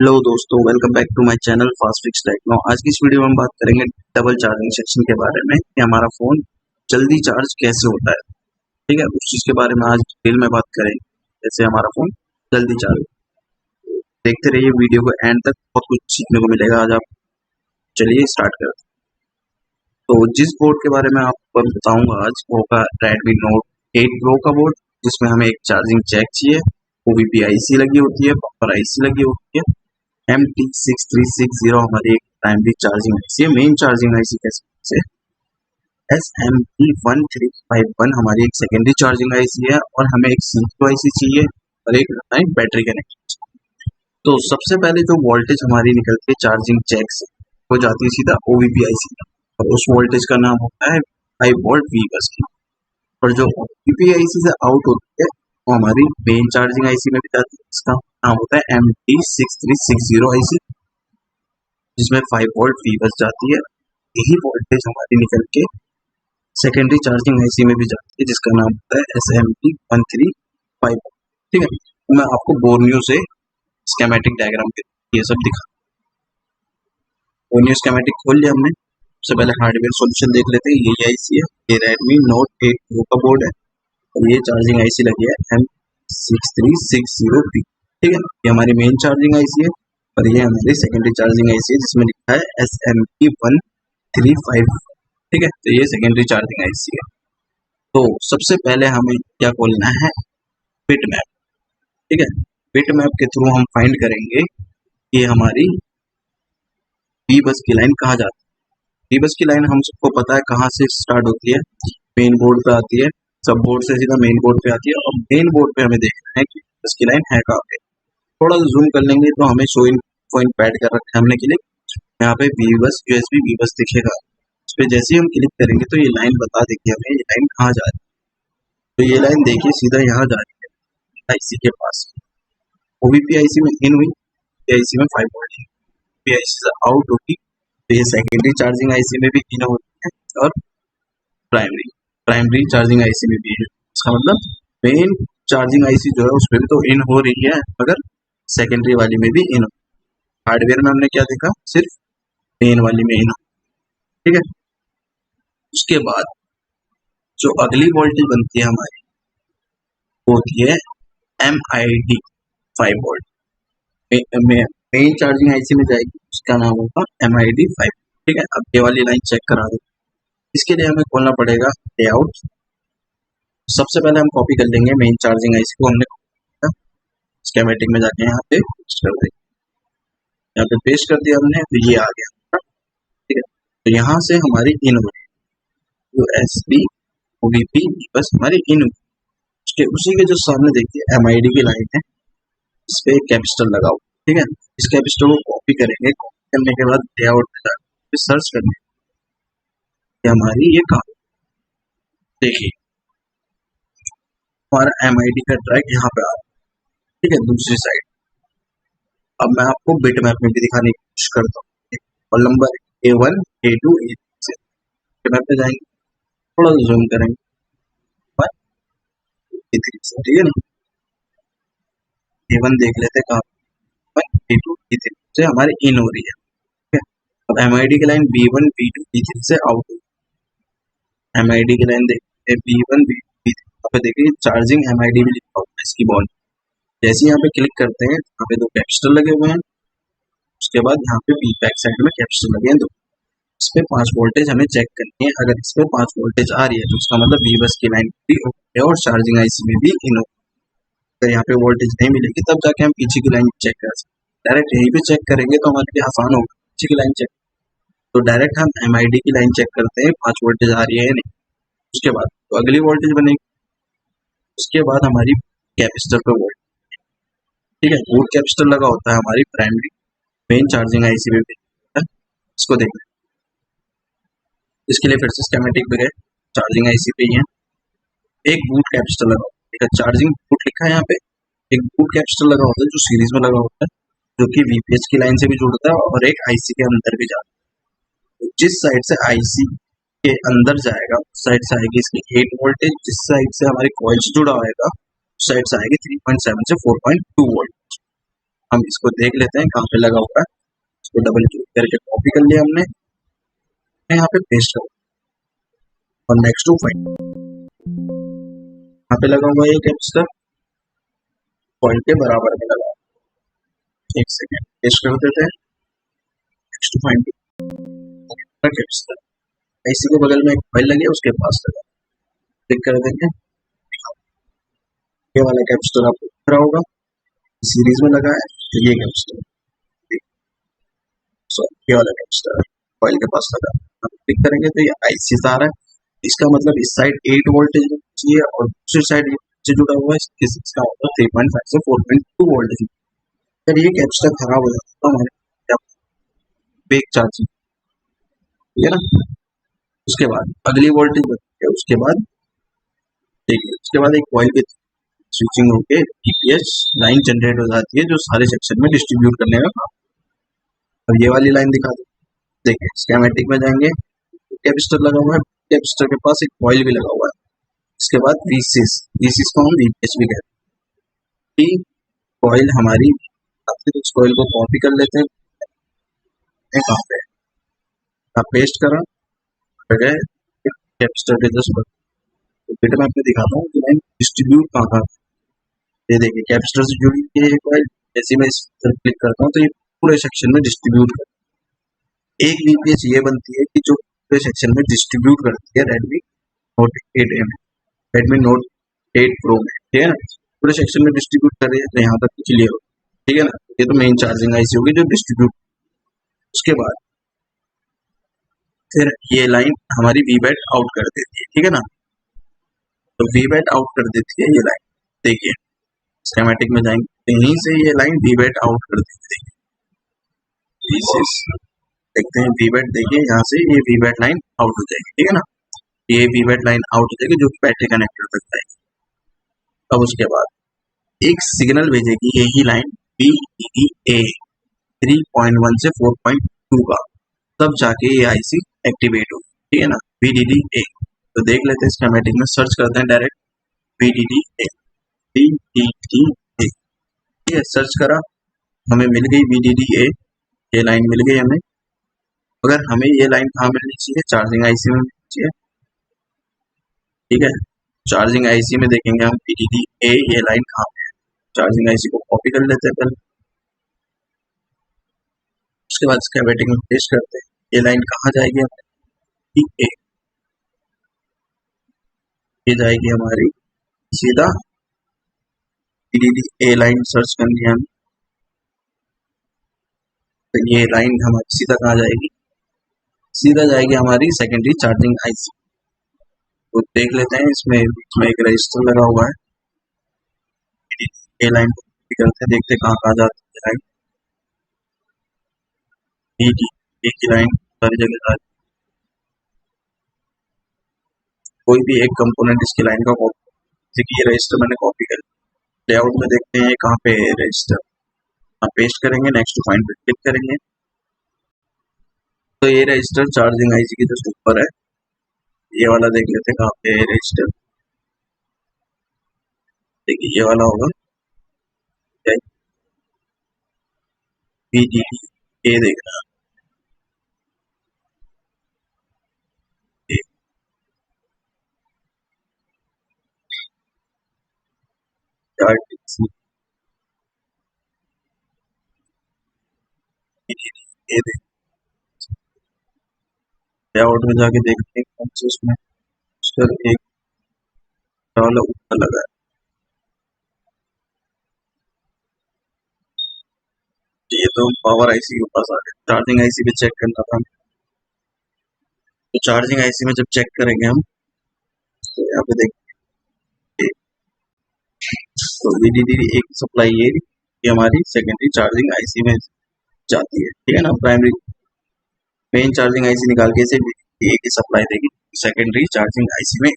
Hello दोस्तों, welcome back to my channel fast fix techno. आज की इस वीडियो में हम बात करेंगे डबल चार्जिंग सेक्शन के बारे में कि हमारा फोन जल्दी चार्ज कैसे होता है। ठीक है, उस चीज के बारे में आज डिटेल में बात करेंगे, जैसे हमारा फोन जल्दी चार्ज। देखते रहिए वीडियो को एंड तक, बहुत कुछ सीखने को मिलेगा आज आप। चलिए स्टार्ट करते हैं। तो जिस बोर्ड के बारे में आपको बताऊंगा आज, वो होगा Redmi Note 8 Pro का बोर्ड, जिसमें हमें एक चार्जिंग जैक चाहिए, OBP IC लगी होती है, बफर IC लगी होती है, MT6360 हमारी एक प्राइमरी चार्जिंग आईसी है, मेन चार्जिंग आईसी कह सकते हैं। SMP1351 हमारी एक सेकेंडरी चार्जिंग आईसी है, और हमें एक CPU आईसी चाहिए और एक बैटरी कनेक्ट। तो सबसे पहले जो वोल्टेज हमारी निकलती है चार्जिंग जैक से, वो जाती है सीधा OBP IC में, और उस वोल्टेज का नाम होता है 5 वोल्ट V बस की। और जो OBP IC से आउट होती है वो हमारी मेन चार्जिंग आईसी में भी जाती है, इसका नाम होता है MT6360 IC, जिसमें 5 वोल्ट V बस जाती है। यही वोल्टेज हमारी निकल के सेकेंडरी चार्जिंग आईसी में भी जाती है, जिसका नाम होता है SMP135। ठीक है, तो मैं आपको बोर्नियो से स्कीमेटिक डायग्राम के ये सब दिखा। बोर्नियो स्कीमेटिक खोल लिया हमने। सबसे पहले हार्डवेयर सॉल्यूशन देख लेते हैं। ये आईसी है, ये Redmi Note 8 Pro का बोर्ड है, और ये चार्जिंग आईसी लगी है M6360P। ठीक है, ये हमारी मेन चार्जिंग आईसी है, और ये हमारी सेकेंडरी चार्जिंग आईसी है, जिसमें लिखा है SMP135। ठीक है, तो ये सेकेंडरी चार्जिंग आईसी है। तो सबसे पहले हमें क्या खोलना है, बिट मैप। ठीक है, बिट मैप के थ्रू हम फाइंड करेंगे कि हमारी वी बस की लाइन कहाँ जाती है। वी बस की लाइन हम सबको पता है कहाँ से स्टार्ट होती है, मेन बोर्ड पे आती है, सब बोर्ड से सीधा मेन बोर्ड पे आती है, और मेन बोर्ड पे हमें देखना है कि इसकी लाइन है कहाँ पे। थोड़ा सा जूम कर लेंगे तो हमें शो पॉइंट पैड कर रखा है हमने क्लिक, यहाँ पे वीबस USB वीबस दिखेगा। इस पे जैसे ही हम क्लिक करेंगे तो ये लाइन बता देगी हमें ये लाइन कहाँ जा रही है। तो ये लाइन देखिए सीधा यहाँ जा रही है आईसी के पास। OBP IC में इन हुई, आईसी में 5 वोल्ट, OBP IC से आउट होगी तो ये सेकेंडरी चार्जिंग आईसी में भी इन होती है, और प्राइमरी चार्जिंग आईसी में भी है। इसका मतलब मेन चार्जिंग आईसी जो है उसमें भी तो इन हो रही है, मगर सेकेंडरी वाली में भी इन। हार्डवेयर में हमने क्या देखा, सिर्फ मेन वाली में इन। ठीक है, उसके बाद जो अगली वोल्टेज बनती है हमारी, वो होती है MID 5 volt. Main charging IC में जाएगी, उसका नाम होगा MID 5। ठीक है, अब ये वाली लाइन चेक करा दो। इसके लिए हमें खोलना पड़ेगा लेआउट। सबसे पहले हम कॉपी कर लेंगे मेन चार्जिंग आईसी को, हमने स्कीमेटिक में जाके यहाँ पे पेस्ट कर देंगे। यहाँ पे पेस्ट कर दिया हमने, तो ये आ गया। ठीक है, तो यहाँ से हमारी इन हो गई USB OBP बस हमारी इन। उसके उसी के जो सामने देखिए MID की लाइन है, इस पे कैपेसिटर लगाओ। ठीक है, इस कैपेसिटर को कॉपी करेंगे, कॉपी करने के बाद लेआउट में जाकर सर्च करने हमारी ये कहाँ, देखिए हमारा MID का ट्रैक यहाँ पे आ रहा है। ठीक है, दूसरी साइड। अब मैं आपको बिट मैप में भी दिखाने की कोशिश करता हूँ। और नंबर A1 A2 A3 से बिट मैप पे जाएंगे, थोड़ा सा जूम करेंगे A3 से। ठीक है ना, A1 देख लेते कहाँ, A2 A3 से हमारी इन हो रही है। ठीक है, अब MID की लाइन B1 B2 B3 से आउट हो। MID की लाइन देखिए B1 B2 B3, यहाँ पे देखिए चार्जिंग MID भी लिखा होगा इसकी बॉन्ड। जैसे यहाँ पे क्लिक करते हैं, यहाँ पे दो कैपेसिटर लगे हुए हैं, उसके बाद यहाँ पे बैक साइड में कैपेसिटर लगे हैं दो। इस पे 5 वोल्टेज हमें चेक करनी है। अगर इस पे 5 वोल्टेज आ रही है तो उसका मतलब V बस की लाइन भी ओके है और चार्जिंग आईसी में भी इन हो। अगर यहाँ पे वोल्टेज नहीं मिलेगी तब जाके हम पीछे की लाइन चेक कर सकते हैं। डायरेक्ट यहीं पे चेक करेंगे तो हमारे लिए आसान होगा पीछे की लाइन चेक। तो डायरेक्ट हम MID की लाइन चेक करते हैं 5 वोल्टेज आ रही है या नहीं। उसके बाद तो अगली वोल्टेज बनेगी, उसके बाद हमारी कैपेसिटर पे वोल्टेज। ठीक है, बूट कैपेसिटर लगा होता है हमारी प्राइमरी मेन चार्जिंग आईसी में भी, इसको देखना। इसके लिए फिर से स्कीमेटिक पे गए, चार्जिंग आईसी पे ही है, एक बूट कैपेसिटर लगा होता है, चार्जिंग बूट लिखा है यहाँ पे। एक बूट कैपेसिटर लगा होता है जो सीरीज में लगा होता है, जो कि VPH की लाइन से भी जुड़ता है और एक आईसी के अंदर भी जाता है। तो जिस साइड से आईसी के अंदर जाएगा उस साइड से आएगी इसकी 8 वोल्टेज, जिस साइड से हमारी कॉइल से जुड़ा होगा उस साइड से आएगी 3.7 से 4.2 वोल्ट। हम इसको देख लेते हैं कहाँ पे लगा हुआ है। इसको डबल क्लिक करके कॉपी कर लिया हमने, यहाँ पे पेस्ट करो और नेक्स्ट टू फाइंड। यहाँ पे लगा हुआ है कैप्स्टर, पॉइंट के बराबर में लगा। एक सेकेंड पेस्ट कर देते हैं, नेक्स्ट टू फाइंड कैप्स्टर। इसी के बगल में एक फाइल लगी है, उसके पास लगा, क्लिक कर देंगे। ये वाला कैप्स्टर आपको दिख रहा होगा, सीरीज में लगा है, तो ये कैप्स्टर, ये वाला कैप्स्टर फाइल के पास लगा। हम क्लिक करेंगे तो ये आईसी आ रहा है, इसका मतलब इस साइड 8 वोल्टेज चाहिए और दूसरी साइड से जुड़ा हुआ है, इसका मतलब 3.5 से 4.2 वोल्टेज। अगर ये कैप्स्टर खराब हो जाता तो हमारे बेक चार्जिंग, ठीक है ना। उसके बाद अगली वोल्टेज है, उसके बाद देखिए, उसके बाद एक कॉइल की स्विचिंग होके ईपीएस लाइन जनरेट हो जाती है, जो सारे सेक्शन में डिस्ट्रीब्यूट करने का काम। अब ये वाली लाइन दिखा दो, देखिए स्कीमेटिक में जाएंगे, कैपेसिटर लगा हुआ है, कैपेसिटर के पास एक कॉइल भी लगा हुआ है। इसके बाद वीसीस को हम वीपीएस भी कहते हैं। कॉइल हमारी, इस कॉइल को कॉपी कर लेते हैं, कहाँ पे पेस्ट करा गए कैपेसिटर के जस्ट पर। बेटा मैं आपको दिखाता हूँ कि लाइन डिस्ट्रीब्यूट कहाँ। ये देखिए कैपेसिटर से जुड़ी है ये कॉइल, जैसे मैं इस पर क्लिक करता हूँ तो ये पूरे सेक्शन में डिस्ट्रीब्यूट कर। एक वीपीएस ये बनती है कि जो पूरे सेक्शन में डिस्ट्रीब्यूट करती है रेडमी नोट 8 में, रेडमी नोट 8 प्रो में, ठीक है ना। पूरे सेक्शन में डिस्ट्रीब्यूट कर रही है, तो यहाँ तक तो क्लियर हो, ठीक है ना। ये तो मेन चार्जिंग आईसी होगी जो डिस्ट्रीब्यूट। उसके बाद फिर ये लाइन हमारी वीबैट आउट कर देती है, ठीक है ना। तो वीबैट आउट कर देती है ये लाइन, देखिए स्कीमेटिक में जाएंगे तो यहीं से ये लाइन वीबैट आउट कर देती है। देखते हैं वीबैट, देखिए यहाँ से ये वीबैट लाइन आउट हो जाएगी, ठीक है ना। ये वीबैट लाइन आउट हो जाएगी जो बैटरी कनेक्टर तक जाएगी। अब उसके बाद एक सिग्नल भेजेगी यही लाइन VDDA 3.1 से 4.2 का, तब जाके ये आईसी एक्टिवेट होगी, ठीक है ना। VDDA तो देख लेते हैं, स्कीमेटिक में सर्च करते हैं डायरेक्ट VDDA, ठीक है। सर्च करा, हमें मिल गई VDDA, ये लाइन मिल गई हमें। अगर हमें ये लाइन कहाँ मिलनी चाहिए, चार्जिंग आईसी में मिलनी चाहिए, ठीक है। चार्जिंग आईसी में देखेंगे हम VDDA ये लाइन कहाँ पे है। चार्जिंग आईसी को कॉपी कर लेते हैं पहले, उसके बाद स्कीमेटिक में पेस्ट करते हैं। ये लाइन कहाँ जाएगी, ये जाएगी हमारी सीधा VDDA लाइन सर्च करनी है हमें, तो ये लाइन हमारी सीधा कहाँ जाएगी, सीधा जाएगी हमारी सेकेंडरी चार्जिंग आईसी। तो देख लेते हैं, इसमें एक रजिस्टर लगा हुआ है, ये लाइन कॉपी करते हैं, देखते हैं कहाँ कहाँ जाती है लाइन। एक ही लाइन सारी जगह जाती, कोई भी एक कंपोनेंट इसकी लाइन का कॉपी, जैसे ये रजिस्टर मैंने कॉपी कर लिया। लेआउट में देखते हैं कहाँ पे है रजिस्टर, पेस्ट करेंगे, नेक्स्ट टू फाइंड पे क्लिक करेंगे, तो ये रजिस्टर चार्जिंग आईसी की जस्ट ऊपर है। ये वाला देख लेते हैं कहाँ पे है रजिस्टर, देखिए ये वाला होगा VDDA, देखना ये देख, लेआउट में जाके देखते हैं कौन से उसमें एक वाला ऊपर लगा है। ये तो पावर आईसी के पास आ गया, चार्जिंग आईसी भी चेक करना था। तो चार्जिंग आईसी में जब चेक करेंगे हम, तो यहाँ पे देखिए तो VDDA एक सप्लाई ये हमारी सेकेंडरी चार्जिंग आईसी में जाती है, ठीक है ना। प्राइमरी मेन चार्जिंग आईसी निकाल के इसे VDDA की सप्लाई देगी सेकेंडरी चार्जिंग आईसी में,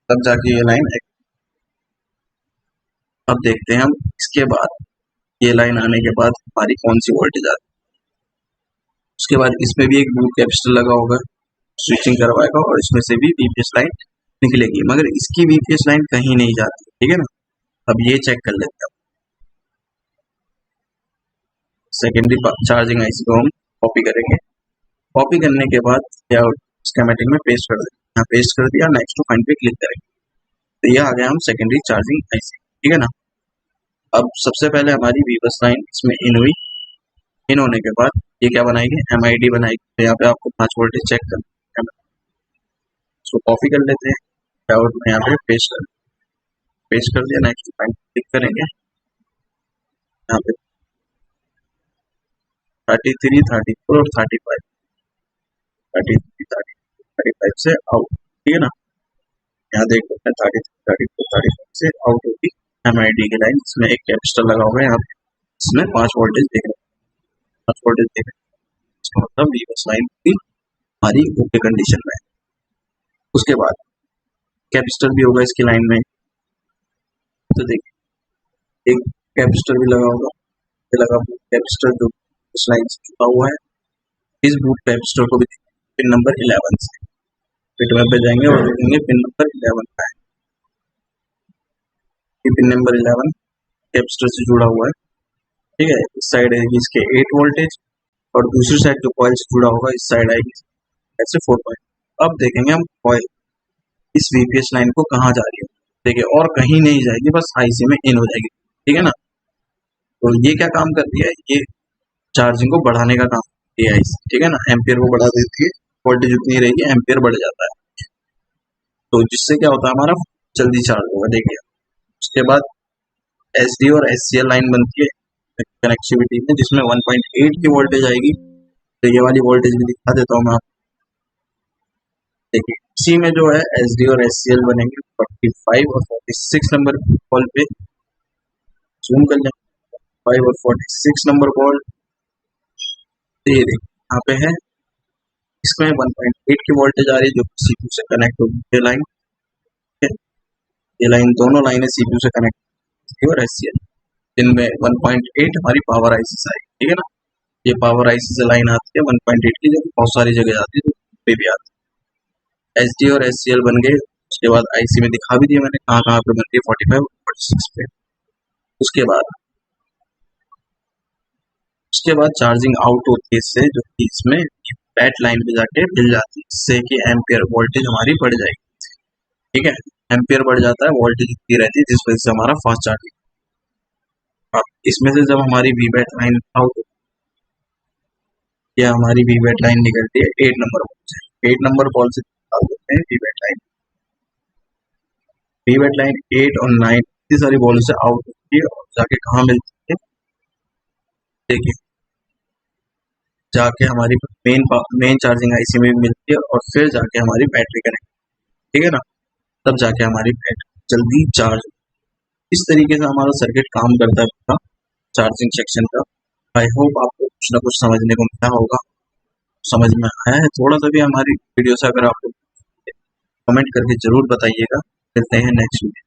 तब जाके ये लाइन है। अब देखते हैं हम इसके बाद ये लाइन आने के बाद हमारी कौन सी वोल्टेज आती है। उसके बाद इसमें भी एक लूप कैपेसिटर लगा होगा, स्विचिंग करवाएगा और इसमें से भी वीपीएस लाइन निकलेगी, मगर इसकी वीपीएस लाइन कहीं नहीं जाती, ठीक है ना। अब ये चेक कर लेते हैं, सेकेंडरी चार्जिंग आईसी को हम कॉपी करेंगे। कॉपी करने के बाद या स्कीमेटिक में पेस्ट कर देंगे। यहाँ पेस्ट कर दिया, नेक्स्ट टू फाइंड पे क्लिक करेंगे तो ये आ गया हम सेकेंडरी चार्जिंग आईसी। ठीक है ना। अब सबसे पहले हमारी वीबस लाइन इसमें इन हुई। इन होने के बाद ये क्या बनाएगी, MID बनाएगी। तो यहाँ पे आपको 5 वोल्टेज चेक करना है, उसको कॉपी कर लेते हैं और यहाँ पे पेस्ट कर दिया, नेक्स्ट फाइंड क्लिक करेंगे। यहाँ पे 33, 34 और 35, 33, 35 से आउट। ठीक है ना। यहाँ देख सकते हैं 33, 34, 35 से आउट होगी MID की लाइन। इसमें एक कैपेसिटर लगा हुआ है, यहाँ पे इसमें 5 वोल्टेज देख रहे हैं, 5 वोल्टेज देख रहे हैं। इसका मतलब वीबस लाइन की हमारी ओके कंडीशन में है। उसके बाद कैपेसिटर भी होगा इसकी लाइन में, तो देखिए एक कैपेसिटर भी लगा होगा, ये लगा कैपेसिटर जो इस लाइन से जुड़ा हुआ है। इस बूट कैपेसिटर को भी पिन नंबर 11 से पिटवेब पे जाएंगे और देखेंगे पिन नंबर 11 का है। ये पिन नंबर 11 कैपेसिटर से जुड़ा हुआ है। ठीक है। इस साइड आएगी इसके 8 वोल्टेज और दूसरी साइड जो कॉइल से जुड़ा होगा इस साइड आएगी ऐसे 4 पॉइंट। अब देखेंगे हम कॉइल इस VPS लाइन को कहाँ जा रही है। देखिए और कहीं नहीं जाएगी, बस आईसी में इन हो जाएगी। ठीक है ना। तो ये क्या काम करती है, ये चार्जिंग को बढ़ाने का काम करती है आईसी। ठीक है ना। एम्पियर को बढ़ा देती है, वोल्टेज उतनी रहेगी, एम्पियर बढ़ जाता है। तो जिससे क्या होता है, हमारा जल्दी चार्ज होगा। देखिए उसके बाद SD और SCL लाइन बनती है कनेक्टिविटी में, जिसमें 1.8 की वोल्टेज आएगी। तो ये वाली वोल्टेज भी दिखा देता हूँ मैं आपको। देखिए इसी में जो है SD और SCL बनेंगे 45 और 46 नंबर कॉल पे। जूम कर लें 5 और 46 नंबर कॉल। तो ये देखिए यहाँ पे है, इसमें 1.8 की वोल्टेज आ रही है जो CPU से कनेक्ट होगी। ये लाइन, ये लाइन दोनों लाइनें CPU से कनेक्ट होती है और SCL, जिनमें 1.8 हमारी पावर आईसी से आएगी। ठीक है ना। ये पावर आईसी से लाइन आती है 1.8 की, जो बहुत सारी जगह आती है, तो भी आती है। SD और SCL बन गए। उसके बाद आईसी में दिखा भी दिया मैंने कहाँ कहाँ पे बनती है, 45 और 46 पे। उसके बाद चार्जिंग आउट होती है इससे, जो कि इसमें बैट लाइन पे जाके मिल जाती है, जिससे कि एम्पियर वोल्टेज हमारी बढ़ जाएगी। ठीक है। एम्पियर बढ़ जाता है, वोल्टेज उतनी रहती है, जिस वजह से हमारा फास्ट चार्जिंग। अब इसमें से जब हमारी वीबैट लाइन आउट, या हमारी वीबैट लाइन निकलती है 8 नंबर बॉल से। 8 नंबर बॉल से निकाल देते हैं वीबैट लाइन। वीबैट लाइन 8 और 9 इतनी सारी बॉल से आउट होती है और जाके कहाँ मिलती है, देखिए जाके हमारी मेन चार्जिंग आईसी में भी मिलती है और फिर जाके हमारी बैटरी कनेक्ट। ठीक है ना। तब जाके हमारी बैटरी जल्दी चार्ज। इस तरीके से हमारा सर्किट काम करता है चार्जिंग सेक्शन का। आई होप आपको कुछ ना कुछ समझने को मिला होगा। समझ में आया है थोड़ा सा भी हमारी वीडियो से, अगर आपको कमेंट करके जरूर बताइएगा। मिलते हैं नेक्स्ट वीडियो।